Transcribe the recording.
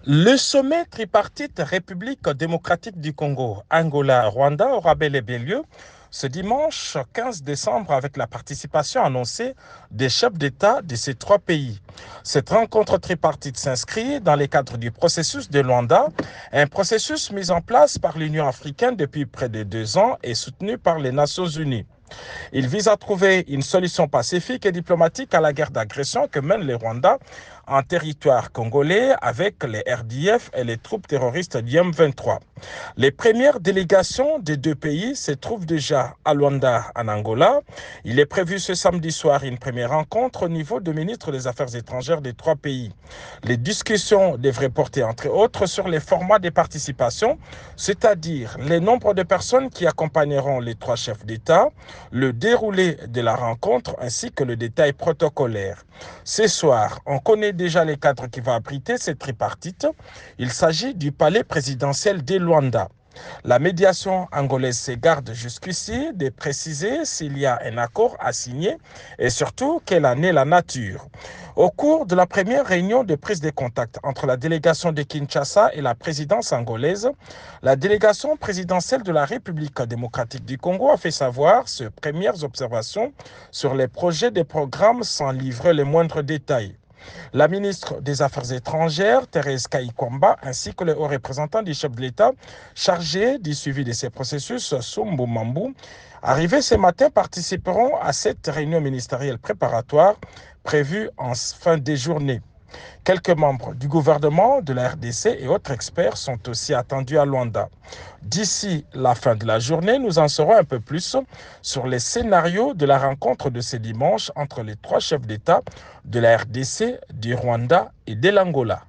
Le sommet tripartite République démocratique du Congo, Angola, Rwanda aura bel et bien lieu ce dimanche 15 décembre avec la participation annoncée des chefs d'État de ces trois pays. Cette rencontre tripartite s'inscrit dans le cadre du processus de Luanda, un processus mis en place par l'Union africaine depuis près de 2 ans et soutenu par les Nations unies. Il vise à trouver une solution pacifique et diplomatique à la guerre d'agression que mène le Rwanda en territoire congolais avec les RDF et les troupes terroristes du M23. Les premières délégations des deux pays se trouvent déjà à Luanda, en Angola. Il est prévu ce samedi soir une première rencontre au niveau du ministre des Affaires étrangères des trois pays. Les discussions devraient porter entre autres sur les formats de participation, c'est-à-dire le nombre de personnes qui accompagneront les trois chefs d'État, le déroulé de la rencontre ainsi que le détail protocolaire. Ce soir, on connaît déjà les cadres qui vont abriter cette tripartite. Il s'agit du palais présidentiel de Luanda. La médiation angolaise se garde jusqu'ici de préciser s'il y a un accord à signer et surtout quelle en est la nature. Au cours de la première réunion de prise de contact entre la délégation de Kinshasa et la présidence angolaise, la délégation présidentielle de la République démocratique du Congo a fait savoir ses premières observations sur les projets des programmes sans livrer les moindres détails. La ministre des Affaires étrangères, Thérèse Kayikwamba, ainsi que le haut représentant du chef de l'État chargé du suivi de ces processus, Sumbu Mambu, arrivés ce matin, participeront à cette réunion ministérielle préparatoire prévue en fin de journée. Quelques membres du gouvernement, de la RDC et autres experts sont aussi attendus à Luanda. D'ici la fin de la journée, nous en saurons un peu plus sur les scénarios de la rencontre de ce dimanche entre les trois chefs d'État de la RDC, du Rwanda et de l'Angola.